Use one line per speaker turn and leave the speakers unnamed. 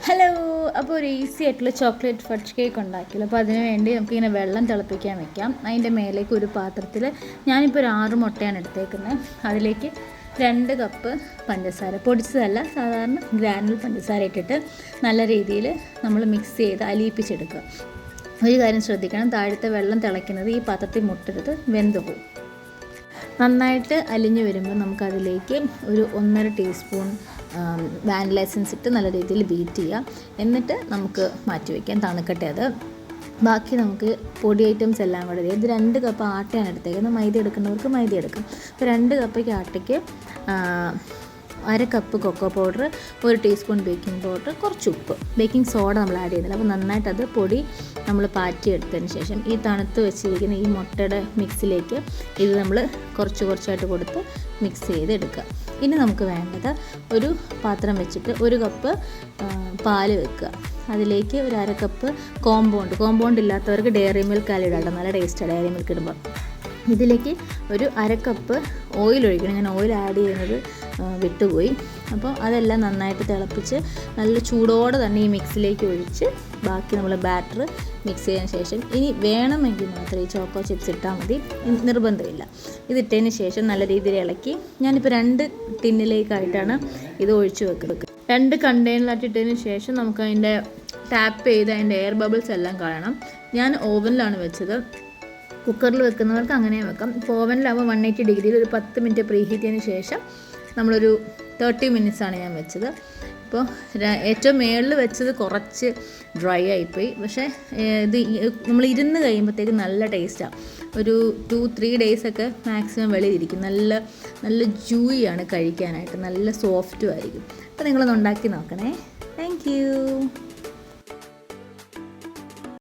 Hello, അപ്പോൾ ഒരു easy ആയിട്ടുള്ള ചോക്ലേറ്റ് ഫഡ്ജ് കേക്ക് ഉണ്ടാക്കിയല്ലോ. അപ്പോൾ അതിന് വേണ്ടി നമുക്കിങ്ങനെ വെള്ളം തിളപ്പിക്കാൻ വെക്കാം. അതിൻ്റെ മേലേക്ക് ഒരു പാത്രത്തിൽ ഞാനിപ്പോൾ ഒരു 6 മുട്ടയാണ് എടുത്തേക്കുന്നത്. അതിലേക്ക് 2 കപ്പ് പഞ്ചസാര, പൊടിച്ചതല്ല സാധാരണ ഗ്രാനുവൽ പഞ്ചസാര ഇട്ടിട്ട് നല്ല രീതിയിൽ നമ്മൾ മിക്സ് ചെയ്ത് അലിയിപ്പിച്ചെടുക്കുക. ഒരു കാര്യം ശ്രദ്ധിക്കണം, താഴത്തെ വെള്ളം തിളയ്ക്കുന്നത് ഈ പാത്രത്തിൽ മുട്ടരുത്, വെന്ത് പോകും. നന്നായിട്ട് അലിഞ്ഞ് വരുമ്പോൾ നമുക്കതിലേക്ക് ഒരു 1.5 ടീസ്പൂൺ വാനില എസൻസ് ഇട്ട് നല്ല രീതിയിൽ ബീറ്റ് ചെയ്യാം. എന്നിട്ട് നമുക്ക് മാറ്റി വയ്ക്കാം, തണുക്കട്ടെ അത്. ബാക്കി നമുക്ക് പൊടി ഐറ്റംസ് എല്ലാം കൂടെ ഇത് 2 കപ്പ് ആട്ടയാണ് എടുത്തേക്കുന്നത്. മൈദ എടുക്കുന്നവർക്ക് മൈദ എടുക്കും. അപ്പോൾ 2 കപ്പ് ആട്ടയ്ക്ക് 1/2 cup cocoa powder, 1 teaspoon baking powder, കുറച്ച് ഉപ്പ്, ബേക്കിംഗ് സോഡ നമ്മൾ ആഡ് ചെയ്യുന്നില്ല. അപ്പോൾ നന്നായിട്ട് അത് പൊടി നമ്മൾ പാറ്റിയെടുത്തതിന് ശേഷം ഈ തണുത്ത് വെച്ചിരിക്കുന്ന ഈ മുട്ടയുടെ മിക്സിലേക്ക് ഇത് നമ്മൾ കുറച്ചായിട്ട് കൊടുത്ത് മിക്സ് ചെയ്തെടുക്കുക. ഇനി നമുക്ക് വേണ്ടത് ഒരു പാത്രം വെച്ചിട്ട് 1 കപ്പ് പാല് വെക്കുക. അതിലേക്ക് ഒരു 1/2 കപ്പ് കോമ്പൗണ്ട് ഇല്ലാത്തവർക്ക് ഡയറി മിൽക്ക് ഇടാം, നല്ല ടേസ്റ്റാണ് ഡയറി മിൽക്ക് ഇടുമ്പോൾ. ഇതിലേക്ക് ഒരു 1/2 കപ്പ് ഓയിൽ ഒഴിക്കണം. ഞാൻ ഓയിൽ ആഡ് ചെയ്യുന്നത് വിട്ടുപോയി. അപ്പോൾ അതെല്ലാം നന്നായിട്ട് തിളപ്പിച്ച് നല്ല ചൂടോടെ തന്നെ ഈ മിക്സിലേക്ക് ഒഴിച്ച് ബാക്കി നമ്മൾ ബാറ്റർ മിക്സ് ചെയ്തതിന് ശേഷം ഇനി വേണമെങ്കിൽ മാത്രമേ ഈ ചോക്കോ ചിപ്സ് ഇട്ടാൽ മതി, നിർബന്ധമില്ല. ഇതിട്ടതിന് ശേഷം നല്ല രീതിയിൽ ഇളക്കി ഞാനിപ്പോൾ 2 ടിന്നിലേക്കായിട്ടാണ് ഇത് ഒഴിച്ച് വെക്കുന്നത്. 2 കണ്ടെയ്നറിലായിട്ട് ഇട്ടതിന് ശേഷം നമുക്ക് അതിൻ്റെ ടാപ്പ് ചെയ്ത് അതിൻ്റെ എയർ ബബിൾസ് എല്ലാം കളയണം. ഞാൻ ഓവനിലാണ് വെച്ചത്. കുക്കറിൽ വെക്കുന്നവർക്ക് അങ്ങനെ വെക്കാം. ഇപ്പോൾ ഓവനിലാവുമ്പോൾ 180 ഡിഗ്രിയിൽ ഒരു 10 മിനിറ്റ് പ്രീ ഹീറ്റ് ചെയ്തതിന് ശേഷം നമ്മളൊരു 30 മിനിറ്റ്സാണ് ഞാൻ വെച്ചത്. ഇപ്പോൾ ഏറ്റവും മുകളിൽ വെച്ചത് കുറച്ച് ഡ്രൈ ആയിപ്പോയി. പക്ഷേ ഇത് നമ്മൾ ഇരുന്ന് കഴിയുമ്പോഴത്തേക്ക് നല്ല ടേസ്റ്റാണ്. ഒരു 2-3 ഡേയ്സൊക്കെ മാക്സിമം വെളിയിലിരിക്കും. നല്ല ജൂയിയാണ് കഴിക്കാനായിട്ട്, നല്ല സോഫ്റ്റും ആയിരിക്കും. അപ്പോൾ നിങ്ങളൊന്ന് ഉണ്ടാക്കി നോക്കണേ. Thank you.